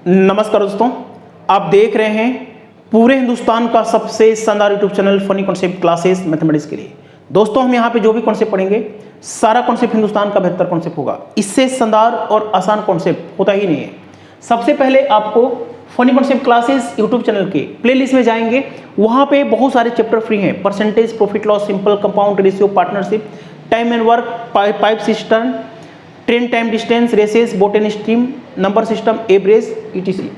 नमस्कार दोस्तों, आप देख रहे हैं पूरे हिंदुस्तान का सबसे शानदार YouTube channel funny concept classes mathematics के लिए। दोस्तों, हम यहाँ पे जो भी कॉन्सेप्ट पढ़ेंगे सारा कॉन्सेप्ट हिंदुस्तान का बेहतर कॉन्सेप्ट होगा। इससे शानदार और आसान कॉन्सेप्ट होता ही नहीं है। सबसे पहले आपको funny concept classes YouTube channel के प्लेलिस्ट में जाएंगे, वहाँ पे बहुत सारे चैप्टर फ्री हैं। Percentage, profit loss, simple, compound ratio, partnership, time and work, pipe system, train time distance, races, boat and stream, number system, average, ETC.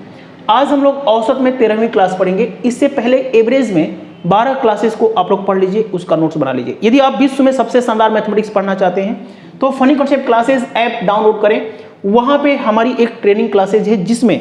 आज हम लोग औसत में 13वीं क्लास पढ़ेंगे। इससे पहले एवरेज में 12 क्लासेस को आप लोग पढ़ लीजिए, उसका नोट्स बना लीजिए। यदि आप विश्व में सबसे शानदार मैथमेटिक्स पढ़ना चाहते हैं तो funny concept classes app download करें। वहाँ पे हमारी एक ट्रेनिंग क्लासेज है जिसमें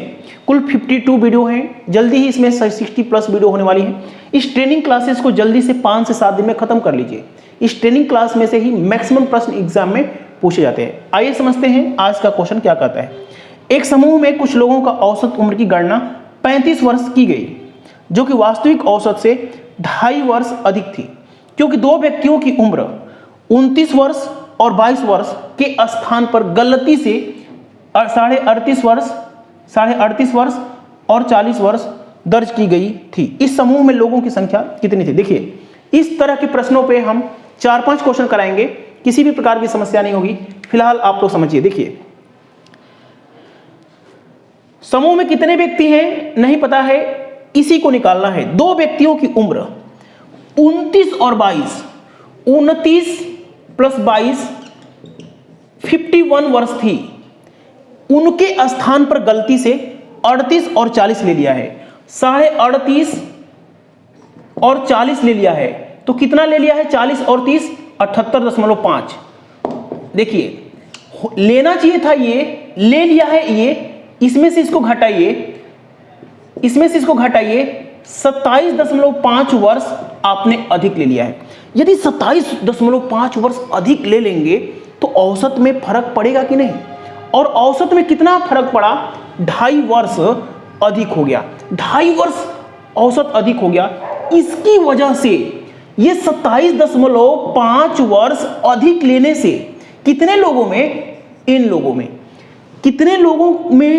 कुल 52 वीडियो हैं। जल्दी ही इसमें 60+ वीडियो होने वाली है। इस ट्रेनिंग क्लासेस को जल्दी से 5 से 7 दिन में खत्म कर लीजिए। इस ट्रेनिंग क्लास में से ही मैक्सिमम प्रश्न एग्जाम में पूछे जाते हैं। आइए समझते हैं आज का क्वेश्चन क्या कहता है। एक समूह में कुछ लोगों का औसत उम्र की गणना 35 वर्ष की गई, जो कि वास्तविक औसत से 2.5 वर्ष अधिक थी, क्योंकि दो व्यक्तियों की उम्र 29 वर्ष और 22 वर्ष के स्थान पर गलती से 38 वर्ष और 40 वर्ष दर्ज की गई थी। इस समूह में लोगों की संख्या कितनी थी? देखिए, इस तरह के प्रश्नों पे हम 4-5 क्वेश्चन कराएंगे, किसी भी प्रकार की समस्या नहीं होगी। फिलहाल आप लोग समझिए। देखिए, समूह में कितने व्यक्ति हैं नहीं पता है, इसी को निकालना है। दो व्यक्तियों की उम्र 29 और 22, 29 + 22 51 वर्ष थी। उनके स्थान पर गलती से 38 और 40 ले लिया है। 38.5 और 40 ले लिया है, तो कितना ले लिया है? 40 और 30 78.5। देखिए, लेना चाहिए था ये, ले लिया है ये। इसमें से इसको घटाइए, इसमें से इसको घटाइए, 27.5 वर्ष आपने अधिक ले लिया है। यदि 27.5 वर्ष अधिक ले लेंगे तो औसत में फर्क पड़ेगा कि नहीं? और औसत में कितना फर्क पड़ा? 2.5 वर्ष अधिक हो गया। 2.5 वर्ष औसत अधिक हो गया। इसकी वजह से ये 27.5 वर्ष अधिक लेने से कितने लोगों में? इन लोगों में। कितने लोगों में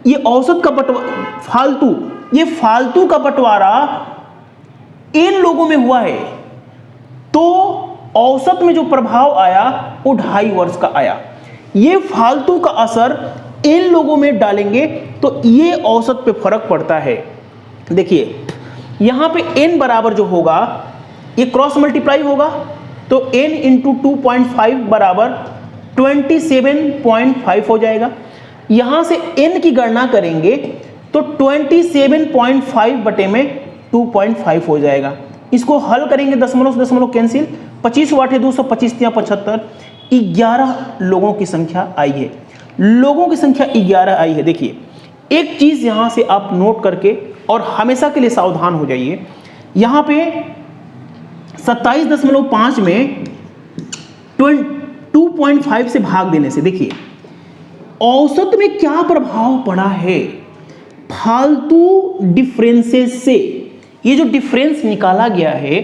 ये औसत का बंटवारा, फालतू का बंटवारा इन लोगों में हुआ है, तो औसत में जो प्रभाव आया वो 2.5 वर्ष का आया। ये फालतू का असर इन लोगों में डालेंगे तो ये औसत पे फर्क पड़ता है। देखिए, यहां पे n बराबर जो होगा ये क्रॉस मल्टीप्लाई होगा, तो n × 2.5 बराबर 27.5 हो जाएगा। यहां से n की गणना करेंगे तो 27.5 बटे में 2.5 हो जाएगा। इसको हल करेंगे, दशमलव से दशमलव कैंसिल, 25 वाटे 225 75। 11 लोगों की संख्या आई है। लोगों की संख्या 11 आई है। देखिए, एक चीज यहां से आप नोट करके और हमेशा के लिए सावधान हो जाइए। यहां पे 27.5 में 2.5 से भाग देने से देखिए औसत में क्या प्रभाव पड़ा है? फालतू डिफरेंसेस से ये जो डिफरेंस निकाला गया है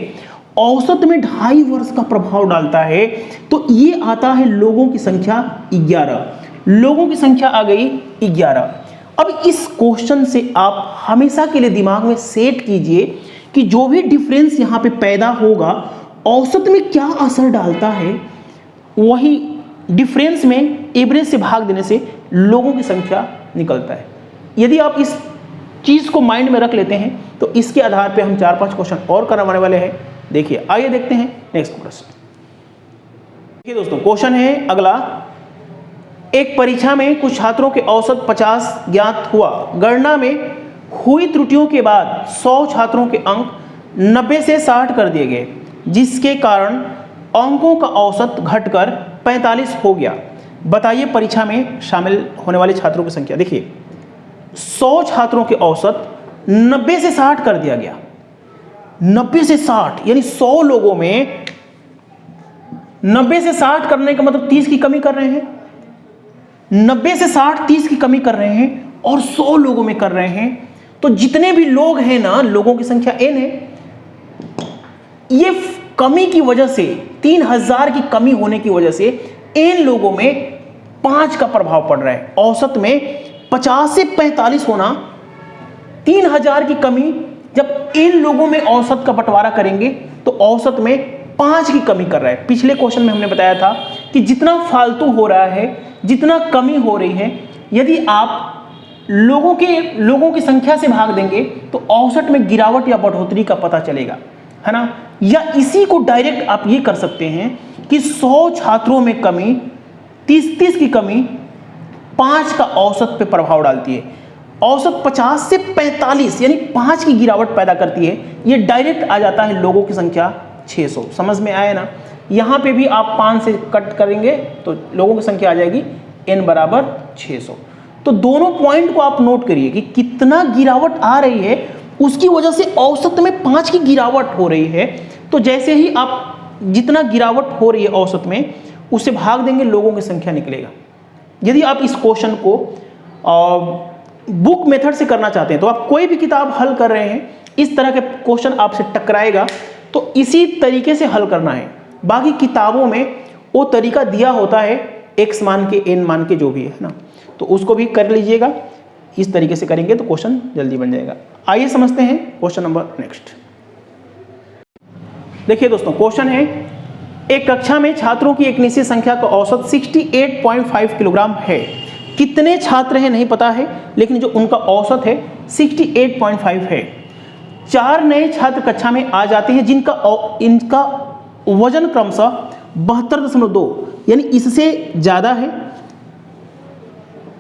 औसत में 2.5 वर्ष का प्रभाव डालता है, तो ये आता है लोगों की संख्या 11। लोगों की संख्या आ गई 11। अब इस क्वेश्चन से आप हमेशा के लिए दिमाग में सेट कीजिए कि जो भी डिफरेंस यहां पे पैदा होगा औसत में क्या असर डालता है, वही डिफरेंस में एवरेज से भाग देने से लोगों की संख्या निकलता है। यदि आप इस चीज को माइंड में रख लेते हैं तो इसके आधार पे हम 4-5 क्वेश्चन और करवाने वाले हैं। देखिए, आइए देखते हैं नेक्स्ट प्रश्न। देखिए दोस्तों, क्वेश्चन है अगला। एक परीक्षा में कुछ छात्रों के औसत 50 ज्ञात हुआ। गणना में हुई त्रुटियों के बाद 100 छात्रों के अंक 90 से 60 कर दिए गए, जिसके कारण अंकों का औसत घटकर 45 हो गया। बताइए परीक्षा में शामिल होने वाले छात्रों की संख्या। देखिए, 100 छात्रों के औसत 90 से 60 कर दिया गया। 90 से 60 यानी 100 लोगों में 90 से 60 करने का मतलब 30 की कमी कर रहे हैं। 90 से 60 30 की कमी कर रहे हैं और 100 लोगों में कर रहे हैं, तो जितने भी लोग हैं ना, लोगों की संख्या n है। ये कमी की वजह से 3000 की कमी होने की वजह से n लोगों में 5 का प्रभाव पड़ रहा है। औसत में 50 से 45 होना, 3000 की कमी। जब इन लोगों में औसत का बंटवारा करेंगे तो औसत में 5 की कमी कर रहा है। पिछले क्वेश्चन में हमने बताया था कि जितना फालतू हो रहा है, जितना कमी हो रही है, यदि आप लोगों की संख्या से भाग देंगे तो औसत में गिरावट या बढ़ोतरी का पता चलेगा, है ना। या इसी को डायरेक्ट आप ये कर सकते हैं कि 100 छात्रों में कमी, 30 की कमी 5 का औसत पे प्रभाव डालती है। औसत 50 से 45 यानी 5 की गिरावट पैदा करती है। ये डायरेक्ट आ जाता है लोगों की संख्या 600। समझ में आया ना। यहाँ पे भी आप 5 से कट करेंगे तो लोगों की संख्या आ जाएगी n बराबर 600। तो दोनों पॉइंट को आप नोट करिए कि कितना गिरावट आ रही है, उसकी वजह से औसत में 5 की गिरावट हो रही है। तो जैसे ही आप जितना गिरावट हो रही है औसत में, उससे भाग देंगे, लोगों की संख्या निकलेगा। यदि आप इस क्वेश्चन को बुक मेथड से करना चाहते हैं तो आप कोई भी किताब हल कर रहे हैं, इस तरह के क्वेश्चन आपसे टकराएगा तो इसी तरीके से हल करना है। बाकी किताबों में वो तरीका दिया होता है x मान के n मान के जो भी है ना, तो उसको भी कर लीजिएगा। इस तरीके से करेंगे तो क्वेश्चन जल्दी बन जाएगा। आइए समझते हैं क्वेश्चन नंबर नेक्स्ट। देखिए दोस्तों, क्वेश्चन है एक कक्षा में छात्रों की एक निश्चित संख्या का औसत 68.5 किलोग्राम है। कितने छात्र हैं नहीं पता है, लेकिन जो उनका औसत है 68.5 है। 4 नए छात्र कक्षा में आ जाते हैं इनका वजन क्रमशः 72.2 यानी इससे ज्यादा है,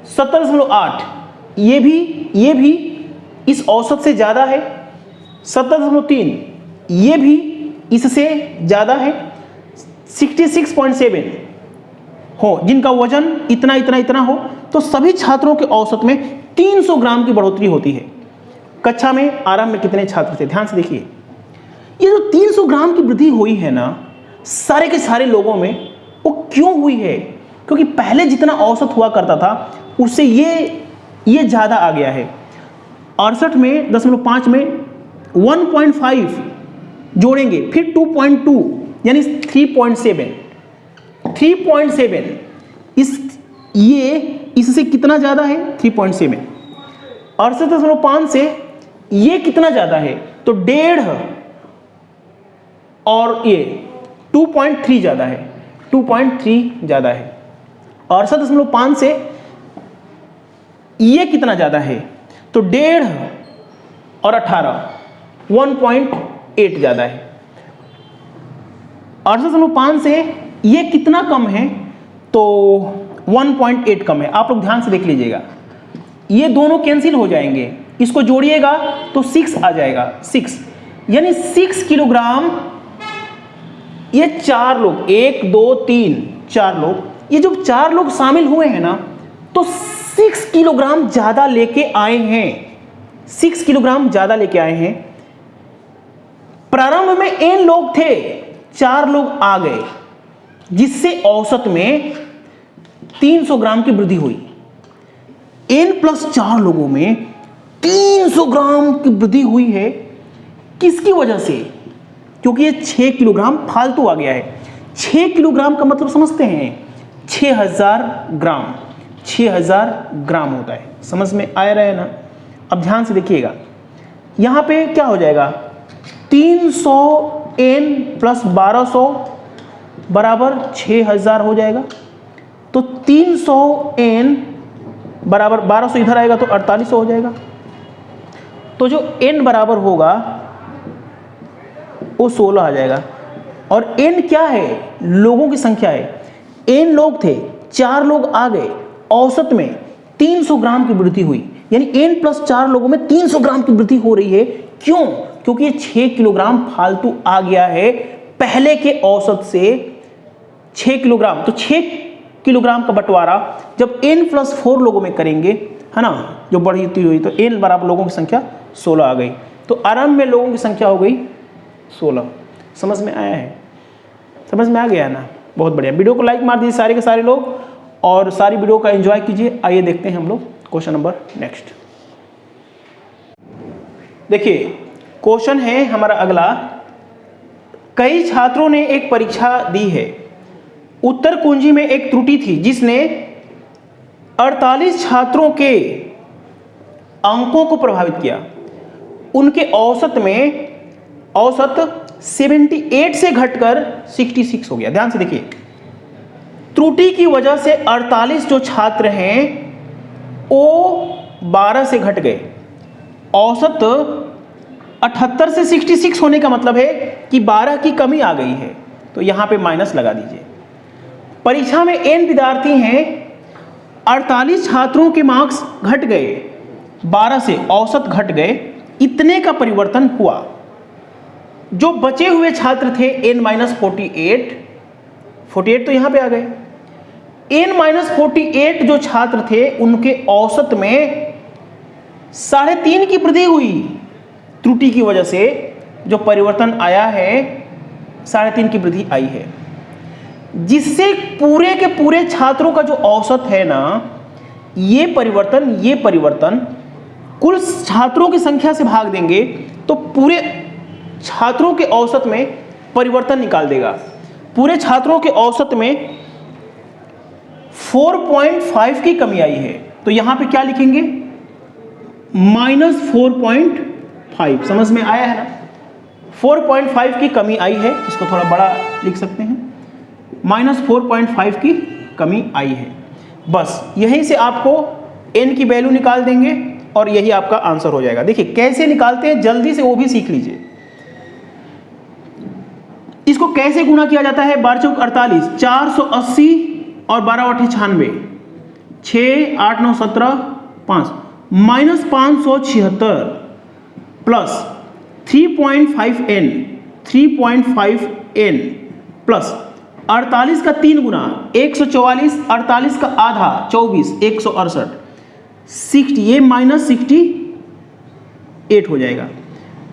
70.8 ये भी इस औसत से ज्यादा है, 70.3 ये भी इससे ज्यादा है, 66.7 हो जिनका वजन इतना हो, तो सभी छात्रों के औसत में 300 ग्राम की बढ़ोतरी होती है। कक्षा में आरंभ में कितने छात्र थे? ध्यान से देखिए, ये जो 300 ग्राम की वृद्धि हुई है ना सारे के सारे लोगों में, वो क्यों हुई है? क्योंकि पहले जितना औसत हुआ करता था उससे ये ज्यादा आ गया है। 68 में 0.5 में 1.5 जोड़ेंगे, फिर 2.2 यानी 3.7 इससे कितना ज्यादा है? 3.7। 68.5 से ये कितना ज्यादा है? तो 1.5 और ये 2.3 ज्यादा है, 2.3 ज्यादा है। 68.5 से ये कितना ज्यादा है? तो 1.5 और 18 1.8 ज्यादा है। 68.5 से ये कितना कम है? तो 1.8 कम है। आप लोग ध्यान से देख लीजिएगा, ये दोनों कैंसिल हो जाएंगे, इसको जोड़िएगा तो 6 आ जाएगा, 6 यानी 6 किलोग्राम। ये 4 लोग, 1 2 3 4 लोग, ये जो 4 लोग शामिल हुए हैं ना, तो 6 किलोग्राम ज्यादा लेके आए हैं, 6 किलोग्राम ज्यादा लेके आए हैं। प्रारंभ में n लोग थे, 4 लोग आ गए, जिससे औसत में 300 ग्राम की वृद्धि हुई। n+4 लोगों में 300 ग्राम की वृद्धि हुई है। किसकी वजह से? क्योंकि ये 6 किलोग्राम फालतू आ गया है। 6 किलोग्राम का मतलब समझते हैं? 6000 ग्राम, 6000 ग्राम होता है। समझ में आ रहा है ना? अब ध्यान से देखिएगा, यहां पे क्या हो जाएगा? 300n + 1200 बराबर 6000 हो जाएगा। तो 300n बराबर 1200 इधर आएगा तो 4800 हो जाएगा। तो जो n बराबर होगा वो 16 आ जाएगा। और n क्या है? लोगों की संख्या है। n लोग थे, 4 लोग आ गए, औसत में 300 ग्राम की वृद्धि हुई, यानी n+4 लोगों में 300 ग्राम की वृद्धि हो रही है। क्यों? क्योंकि ये 6 किलोग्राम फालतू आ गया है पहले के औसत से 6 किलोग्राम। तो 6 किलोग्राम का बंटवारा जब n+4 लोगों में करेंगे, है ना, जो बढ़ती हुई, तो n बराबर लोगों की संख्या 16 आ गई। तो आरंभ में लोगों की संख्या हो गई 16। समझ में आया है? समझ में आ गया ना? बहुत बढ़िया। वीडियो को लाइक मार दीजिए सारे के सारे लोग और सारी वीडियो का एंजॉय कीजिए। आइए देखते हैं हम लोग क्वेश्चन नंबर नेक्स्ट। देखिए, क्वेश्चन है हमारा अगला। कई छात्रों ने एक परीक्षा दी है। उत्तर कुंजी में एक त्रुटि थी जिसने 48 छात्रों के अंकों को प्रभावित किया। उनके औसत 78 से घटकर 66 हो गया। ध्यान से देखिए, त्रुटि की वजह से 48 जो छात्र हैं वो 12 से घट गए। औसत 78 से 66 होने का मतलब है कि 12 की कमी आ गई है, तो यहां पे माइनस लगा दीजिए। परीक्षा में n विद्यार्थी हैं, 48 छात्रों के मार्क्स घट गए, 12 से औसत घट गए, इतने का परिवर्तन हुआ। जो बचे हुए छात्र थे n-48 तो यहां पे आ गए। n-48 जो छात्र थे उनके औसत में 3.5 की वृद्धि हुई। त्रुटि की वजह से जो परिवर्तन आया है 3.5 की वृद्धि आई है, जिससे पूरे के पूरे छात्रों का जो औसत है ना, ये परिवर्तन कुल छात्रों की संख्या से भाग देंगे तो पूरे छात्रों के औसत में परिवर्तन निकाल देगा। पूरे छात्रों के औसत में 4.5 की कमी आई है, तो यहां पे क्या लिखेंगे? -4.5। समझ में आया है ना? 4.5 की कमी आई है, इसको थोड़ा बड़ा लिख सकते हैं, -4.5 की कमी आई है। बस यहीं से आपको n की वैल्यू निकाल देंगे और यही आपका आंसर हो जाएगा। देखिए कैसे निकालते हैं, जल्दी से वो भी सीख लीजिए। इसको कैसे गुणा किया जाता है? 12 चौक 48, 480 और 12 8 96, 6 8 9 17 5, -576 प्लस 3.5n प्लस 48 का 3 गुना 144, 48 का आधा 24, 168, 60, ये -68 हो जाएगा।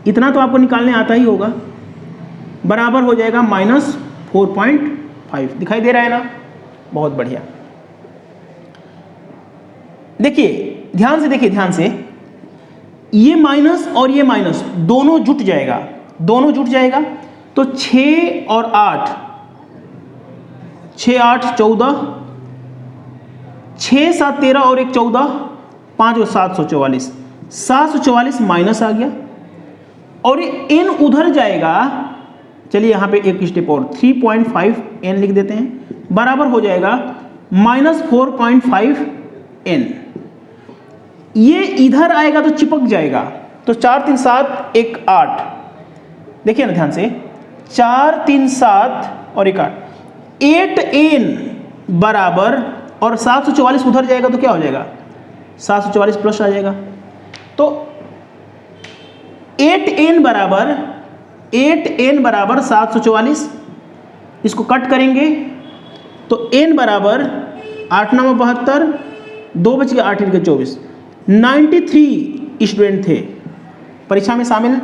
इतना तो आपको निकालने आता ही होगा, बराबर हो जाएगा -4.5। दिखाई दे रहा है ना? बहुत बढ़िया। देखिए ध्यान से, देखिए ध्यान से, ये माइनस और ये माइनस दोनों जुट जाएगा, तो 6 और 8, 6 8 14, 6 7 13 और 1 14, 5 और 744, 744 माइनस आ गया और ये n उधर जाएगा। चलिए यहां पे एक स्टेप और 3.5n लिख देते हैं, बराबर हो जाएगा -4.5n। ये इधर आएगा तो चिपक जाएगा, तो 4 3 7 1 8, देखिए ना ध्यान से, 4 3 7 और 1 8, 8n बराबर, और 744 उधर जाएगा तो क्या हो जाएगा? 744 प्लस आ जाएगा, तो 8n बराबर 744। इसको कट करेंगे तो n बराबर 8 9 72, 2 बच गया 8 1 24, 93 स्टूडेंट थे। परीक्षा में शामिल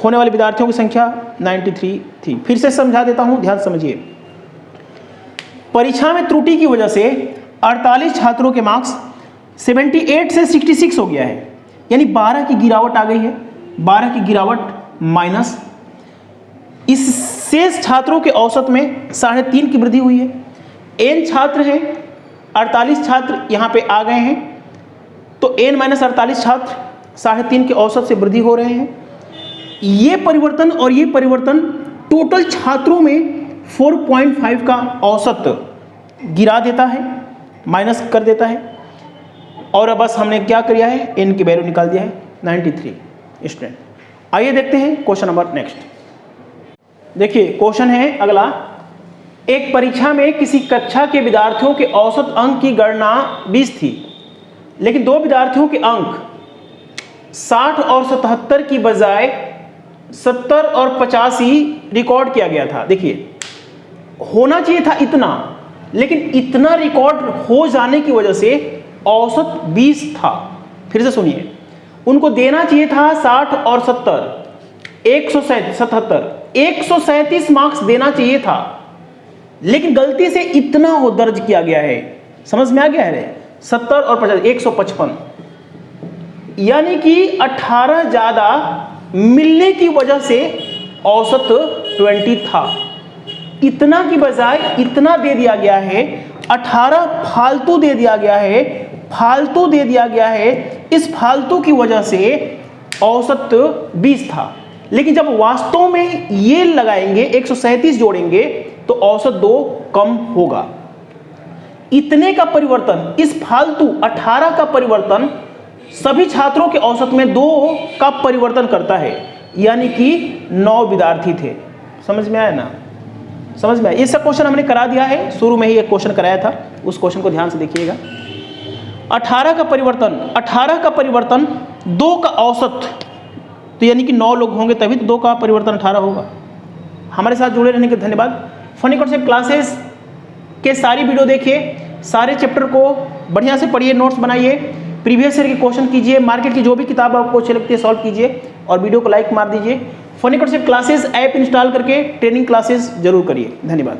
होने वाले विद्यार्थियों की संख्या 93 थी। फिर से समझा देता हूं, ध्यान समझिए। परीक्षा में त्रुटि की वजह से 48 छात्रों के मार्क्स 78 से 66 हो गया है, यानी 12 की गिरावट आ गई है। 12 की गिरावट माइनस, इस शेष छात्रों के औसत में 3.5 की वृद्धि हुई है। n छात्र हैं, 48 छात्र यहाँ पे आ गए हैं, तो n-48 छात्र 3.5 के औसत से वृद्धि हो रहे हैं। ये परिवर्तन और ये परिवर्तन टोटल छात्रों में 4.5 का औसत गिरा देता है, माइनस कर देता है। और अब बस हमने क्या किया है, n की वैल्यू निकाल दिया है 93 स्टूडेंट। आइए देखते हैं क्वेश्चन नंबर नेक्स्ट। देखिए क्वेश्चन है अगला, एक परीक्षा में किसी कक्षा के विद्यार्थियों के औसत अंक की गणना 20 थी, लेकिन 2 विद्यार्थियों के अंक 60 और 77 की बजाय 70 और 85 रिकॉर्ड किया गया था। देखिए होना चाहिए था इतना, लेकिन इतना रिकॉर्ड हो जाने की वजह से औसत 20 था। फिर से सुनिए, उनको देना चाहिए था 60 और 70, 137 मार्क्स देना चाहिए था, लेकिन गलती से इतना हो दर्ज किया गया है। समझ में आ गया है? 70 और 50 155, यानी कि 18 ज्यादा मिलने की वजह से औसत 20 था। इतना की बजाय इतना दे दिया गया है, 18 फालतू दे दिया गया है, फालतू दे दिया गया है, इस फालतू की वजह से औसत 20 था, लेकिन जब वास्तव में ये लगाएंगे 137 जोड़ेंगे तो औसत 2 कम होगा। इतने का परिवर्तन, इस फालतू 18 का परिवर्तन सभी छात्रों के औसत में 2 का परिवर्तन करता है, यानी कि 9 विद्यार्थी थे। समझ में आया ना? समझ में आया? ये सब क्वेश्चन हमने करा दिया है, शुरू में ही एक क्वेश्चन कराया था, उस क्वेश्चन को ध्यान से देखिएगा। 18 का परिवर्तन 2 का औसत, तो यानी कि 9 लोग होंगे तभी तो 2 का परिवर्तन 18 होगा। हमारे साथ जुड़े रहने के धन्यवाद। फनी कॉन्सेप्ट क्लासेस के सारी वीडियो देखिए, सारे चैप्टर को बढ़िया से पढ़िए, नोट्स बनाइए, प्रीवियस ईयर के क्वेश्चन कीजिए, मार्केट की जो भी किताब आपको अच्छी लगती है सॉल्व कीजिए और वीडियो को लाइक मार दीजिए। Funny concept classes app install करके ट्रेनिंग क्लासेस जरूर करिए। धन्यवाद।